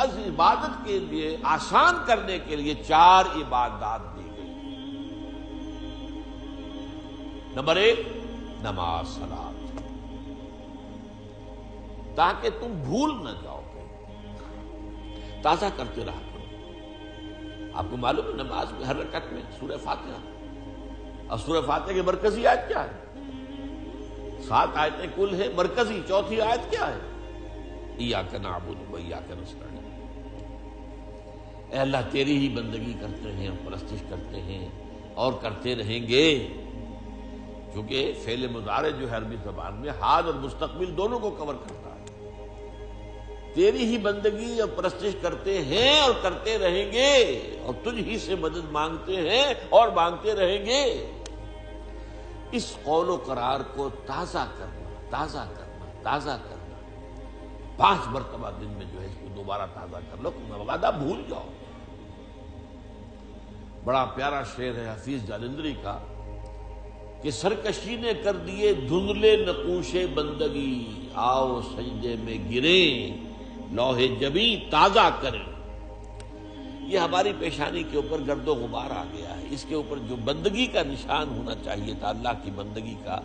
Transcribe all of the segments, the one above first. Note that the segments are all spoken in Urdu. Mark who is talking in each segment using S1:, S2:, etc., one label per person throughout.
S1: فرض عبادت کے لیے آسان کرنے کے لیے 4 عبادات دی گئی۔ نمبر 1 نماز صلات، تاکہ تم بھول نہ جاؤ، تازہ کرتے رہا کرو۔ آپ کو معلوم ہے نماز میں ہر رکعت میں سورہ فاتحہ، اور سورہ فاتحہ کی مرکزی آیت کیا ہے؟ 7 آیتیں کل ہے، مرکزی چوتھی آیت کیا ہے؟ ایاک نعبد و ایاک نستعین۔ اے اللہ تیری ہی بندگی کرتے ہیں اور پرستش کرتے ہیں اور کرتے رہیں گے، کیونکہ فعل مضارع جو ہے عربی زبان میں حال اور مستقبل دونوں کو کور کرتا ہے۔ تیری ہی بندگی اور پرستش کرتے ہیں اور کرتے رہیں گے، اور تجھ ہی سے مدد مانگتے ہیں اور مانگتے رہیں گے۔ اس قول و قرار کو تازہ کرنا، تازہ کرنا، تازہ کرنا، 5 مرتبہ دن میں جو ہے اس کو دوبارہ تازہ کر لو، مبادہ بھول جاؤ۔ بڑا پیارا شعر ہے حفیظ جالندری کا کہ سرکشی نے کر دیے دھندلے نقوش بندگی، آؤ سجدے میں گریں لوح جبیں تازہ کریں۔ یہ ہماری پیشانی کے اوپر گرد و غبار آ گیا ہے، اس کے اوپر جو بندگی کا نشان ہونا چاہیے تھا اللہ کی بندگی کا،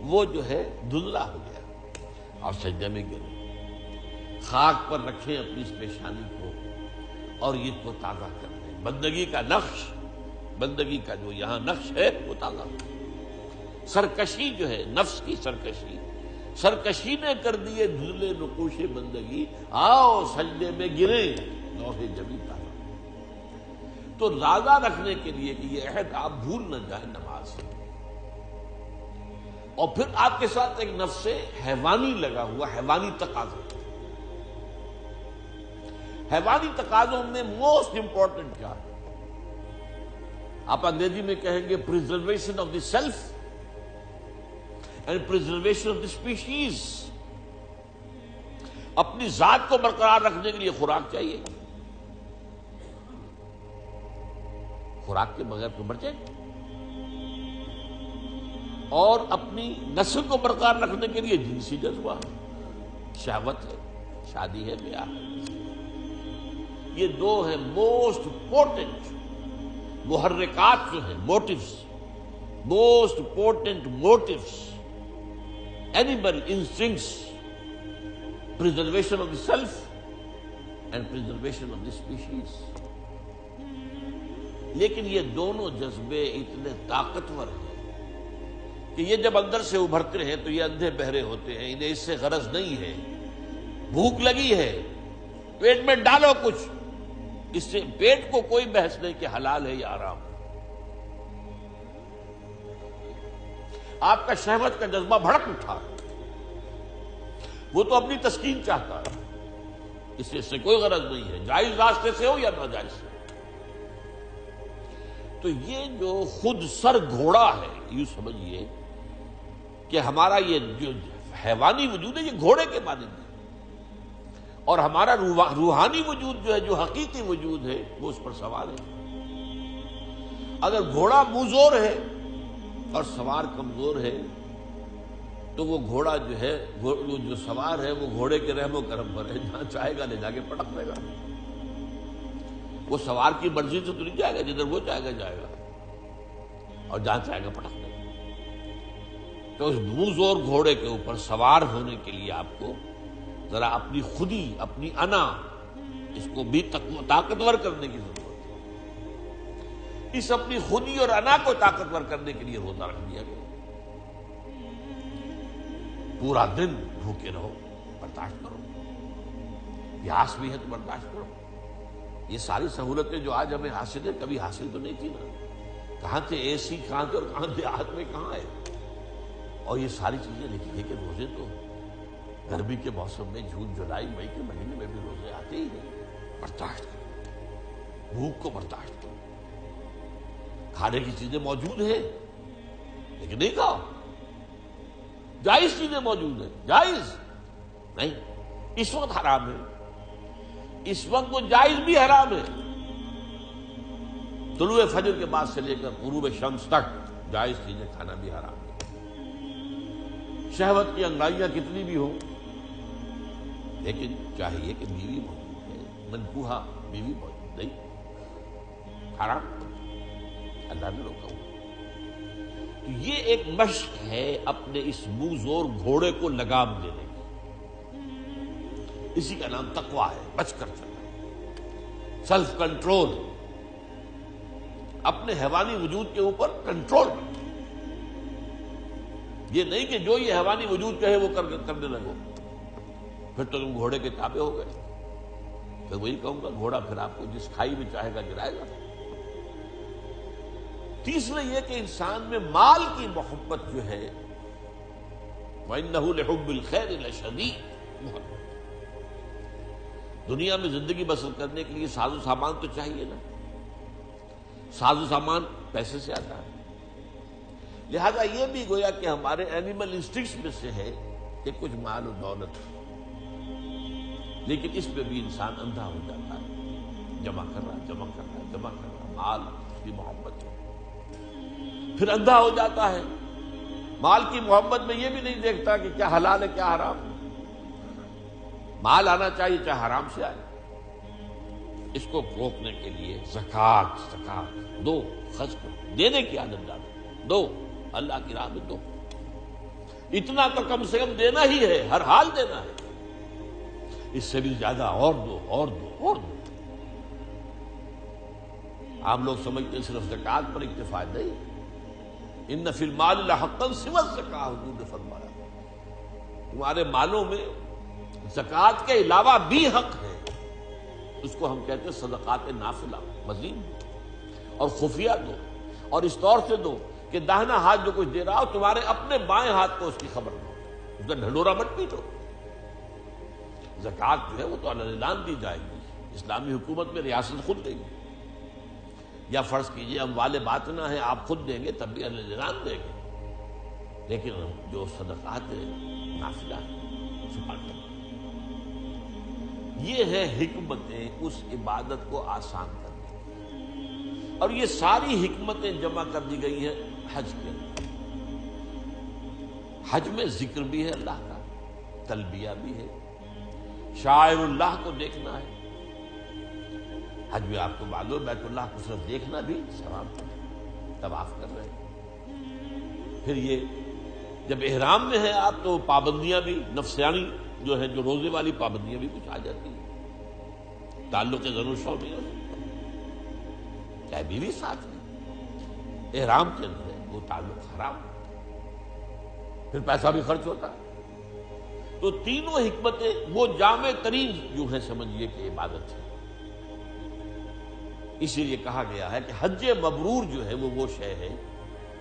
S1: وہ جو ہے دھندلا ہو گیا۔ اور سجدے میں گریں، خاک پر رکھیں اپنی اس پیشانی کو اور یہ کو تازہ کر دیں۔ بندگی کا نقش، بندگی کا جو یہاں نقش ہے وہ تازہ ہو۔ سرکشی جو ہے نفس کی سرکشی، سرکشی نے کر دیے دھندلے نقوش بندگی، آؤ سجدے میں گریں لوح جبیں تازہ۔ تو تازہ رکھنے کے لیے کہ یہ عہد آپ بھول نہ جائیں نماز سے، اور پھر آپ کے ساتھ ایک نفس حیوانی لگا ہوا، حیوانی تقاضا۔ حیوانی تقاضوں میں موسٹ امپورٹنٹ کیا ہے؟ آپ انگریزی میں کہیں گے preservation of the self and preservation of the species. اپنی ذات کو برقرار رکھنے کے لیے خوراک چاہیے، خوراک کے بغیر تو مر جائے، اور اپنی نسل کو برقرار رکھنے کے لیے جنسی جذبہ، شہوت ہے، شادی ہے، بیاہ ہے۔ یہ 2 ہیں موسٹ پورٹنٹ محرکات جو ہیں، motives, most important motives, animal instincts, preservation of the self and preservation of the species. لیکن یہ دونوں جذبے اتنے طاقتور ہیں کہ یہ جب اندر سے ابھرتے ہیں تو یہ اندھے بہرے ہوتے ہیں، انہیں اس سے غرض نہیں ہے۔ بھوک لگی ہے، پیٹ میں ڈالو کچھ، اس سے پیٹ کو کوئی بحث نہیں کہ حلال ہے یا حرام۔ آپ کا شہوت کا جذبہ بھڑک اٹھا، وہ تو اپنی تسکین چاہتا ہے، اس سے کوئی غرض نہیں ہے، جائز راستے سے ہو یا ناجائز سے۔ تو یہ جو خود سر گھوڑا ہے، یوں سمجھیے کہ ہمارا یہ جو حیوانی وجود ہے یہ گھوڑے کے مانند ہے، اور ہمارا روحانی وجود جو ہے، جو حقیقی وجود ہے، وہ اس پر سوار ہے۔ اگر گھوڑا منہ ہے اور سوار کمزور ہے تو وہ گھوڑا جو ہے، جو سوار ہے، وہ گھوڑے کے رحم و کرم پر ہے، جہاں چاہے گا لے جا کے پٹک دے گا۔ وہ سوار کی مرضی سے تو نہیں جائے گا، جدھر وہ چاہے گا جائے گا، اور جہاں چاہے گا پٹک دے گا۔ تو اس منہ گھوڑے کے اوپر سوار ہونے کے لیے آپ کو ذرا اپنی خودی، اپنی انا، اس کو بھی طاقتور کرنے کی ضرورت ہے۔ اس اپنی خودی اور انا کو طاقتور کرنے کے لیے روزہ رکھ دیا گیا۔ پورا دن بھوکے رہو، برداشت کرو، پیاس بھی ہے تو برداشت کرو۔ یہ ساری سہولتیں جو آج ہمیں حاصل ہیں کبھی حاصل تو نہیں تھی نا۔ کہاں تھے اے سی، کہاں تھے، اور کہاں دیہات میں کہاں ہے؟ اور یہ ساری چیزیں لکھی کہ روزے تو گرمی کے موسم میں جون جولائی مئی کے مہینے میں بھی روزے آتے ہی ہیں۔ برداشت کرو، بھوک کو برداشت کرو، کھانے کی چیزیں موجود ہیں لیکن نہیں کھاؤ، جائز چیزیں موجود ہیں، جائز نہیں۔ اس وقت حرام ہے، اس وقت وہ جائز بھی حرام ہے۔ طلوع فجر کے بعد سے لے کر غروب شمس تک جائز چیزیں کھانا بھی حرام ہے۔ شہوت کی انگڑائیاں کتنی بھی ہوں، لیکن چاہیے کہ بیوی موجود ہے، منکوحہ بیوی موجود نہیں، حرام، اللہ نے روکا ہوا۔ تو یہ ایک مشق ہے اپنے اس منہ زور گھوڑے کو لگام دینے کی، اسی کا نام تقویٰ ہے، بچ کر چلنا، سیلف کنٹرول، اپنے حیوانی وجود کے اوپر کنٹرول رکھنا۔ یہ نہیں کہ جو یہ حیوانی وجود کہے وہ کرنے لگو، پھر تو تم گھوڑے کے تابع ہو گئے۔ پھر وہی کہوں گا، گھوڑا پھر آپ کو جس کھائی میں چاہے گا گرائے گا۔ تیسرے یہ کہ انسان میں مال کی محبت جو ہے، وَإِنَّهُ لِحُبِّ الْخَيْرِ لَشَدِيدٌ، محبت۔ دنیا میں زندگی بسر کرنے کے لیے ساز و سامان تو چاہیے نا، ساز و سامان پیسے سے آتا ہے، لہذا یہ بھی گویا کہ ہمارے اینیمل انسٹنکٹس میں سے ہے کہ کچھ مال و دولت، لیکن اس پہ بھی انسان اندھا ہو جاتا ہے، جمع کر رہا مال کی محبت ہے، پھر اندھا ہو جاتا ہے۔ مال کی محبت میں یہ بھی نہیں دیکھتا کہ کیا حلال ہے کیا حرام، مال آنا چاہیے چاہے حرام سے آئے۔ اس کو روکنے کے لیے زکات دو، خرچ کرو، دینے کی عادت ڈالو، دو، اللہ کی راہ میں دو، اتنا تو کم سے کم دینا ہی ہے، ہر حال دینا ہے، اس سے بھی زیادہ اور دو۔ عام لوگ سمجھتے ہیں صرف زکات پر اکتفا نہیں، ان فی المال لحقا سوى الزکاۃ، حضور نے فرمایا تمہارے مالوں میں زکات کے علاوہ بھی حق ہے، اس کو ہم کہتے ہیں صدقات نافلہ، مزید اور خفیہ دو، اور اس طور سے دو کہ داہنا ہاتھ جو کچھ دے رہا ہو تمہارے اپنے بائیں ہاتھ کو اس کی خبر نہ ہو، اس کا ڈھنڈورا مت پیٹو۔ زکات جو ہے وہ تو اعلان دی جائے گی، اسلامی حکومت میں ریاست خود دے گی، یا فرض کیجئے اموال باطنہ ہیں آپ خود دیں گے تب بھی اعلان دیں گے، لیکن جو صدقات نافلہ چھپاتے ہیں، یہ ہے حکمتیں اس عبادت کو آسان کرنے، اور یہ ساری حکمتیں جمع کر دی گئی ہیں حج کے اندر۔ حج میں ذکر بھی ہے اللہ کا، تلبیہ بھی ہے، شاعر اللہ کو دیکھنا ہے۔ حج میں آپ کو معلوم بیت اللہ کو صرف دیکھنا بھی ثواب ہے، طواف کر رہے ہیں۔ پھر یہ جب احرام میں ہیں آپ تو پابندیاں بھی نفسیانی جو ہے، جو روزے والی پابندیاں بھی کچھ آ جاتی ہیں، تعلق زن و شو نہیں ہو سکتا، چاہے بیوی ساتھ ہے، احرام کے اندر ہے وہ تعلق حرام، پھر پیسہ بھی خرچ ہوتا ہے۔ تو تینوں حکمتیں وہ جامع ترین جو ہے سمجھیے کہ عبادت ہے، اسی لیے کہا گیا ہے کہ حج مبرور جو ہے وہ شے ہے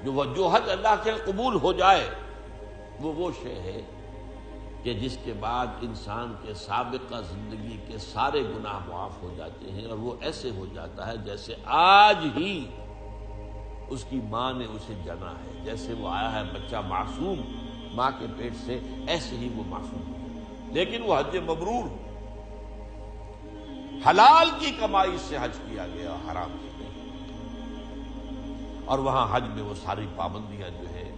S1: جو حج اللہ کے قبول ہو جائے، وہ شے ہے کہ جس کے بعد انسان کے سابقہ زندگی کے سارے گناہ معاف ہو جاتے ہیں، اور وہ ایسے ہو جاتا ہے جیسے آج ہی اس کی ماں نے اسے جنا ہے، جیسے وہ آیا ہے بچہ معصوم ماں کے پیٹ سے، ایسے ہی وہ معصوم ہے۔ لیکن وہ حج مبرور، حلال کی کمائی سے حج کیا گیا، حرام کی نہیں، اور وہاں حج میں وہ ساری پابندیاں جو ہے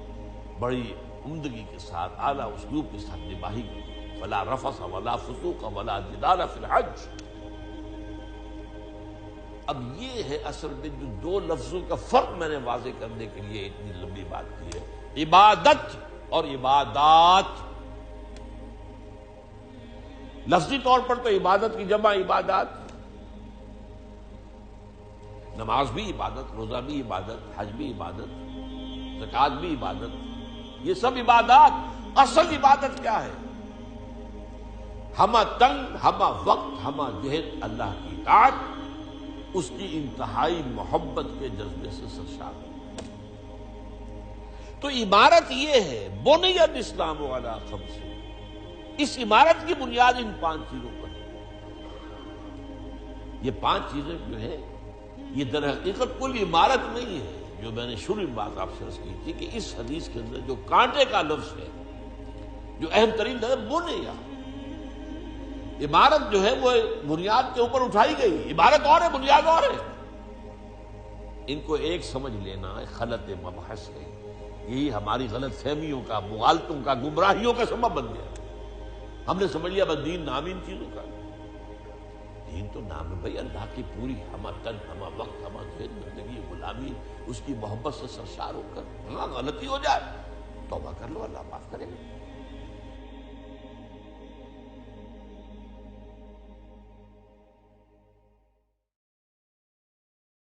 S1: بڑی عمدگی کے ساتھ اعلیٰ اسلوب کے ساتھ نباہی گئی، ولا رفث ولا فسوق ولا جدال فی الحج۔ اب یہ ہے اصل میں جو دو لفظوں کا فرق میں نے واضح کرنے کے لیے اتنی لمبی بات کی ہے، عبادت اور عبادات۔ لفظی طور پر تو عبادت کی جمع عبادات، نماز بھی عبادت، روزہ بھی عبادت، حج بھی عبادت، زکوٰۃ بھی عبادت، یہ سب عبادات۔ اصل عبادت کیا ہے؟ ہمہ تنگ، ہمہ وقت، ہمہ جہد اللہ کی اطاعت، اس کی انتہائی محبت کے جذبے سے سرشار ہے۔ تو عبارت یہ ہے، بنی الاسلام علی خمس، اس عمارت کی بنیاد ان 5 چیزوں پر ہے۔ یہ 5 چیزیں جو ہیں یہ در حقیقت کوئی عمارت نہیں ہے، جو میں نے شروع میں بات آپ سے عرض کی تھی کہ اس حدیث کے اندر جو کانٹے کا لفظ ہے، جو اہم ترین لفظ بنیا، عمارت جو ہے وہ بنیاد کے اوپر اٹھائی گئی، عمارت اور ہے بنیاد اور ہے۔ ان کو ایک سمجھ لینا خلط مبحث ہے، یہی ہماری غلط فہمیوں کا، مغالطوں کا، گمراہیوں کا سبب بن گیا۔ ہم نے سمجھ لیا بس دین نام ان چیزوں کا، دین تو نام ہے بھائی اللہ کی پوری، ہمہ تن ہمہ وقت ہمہ ذہن، زندگی غلامی، اس کی محبت سے سرشار ہو کر ہاں غلطی ہو جائے توبہ کر لو، اللہ معاف کرے گا۔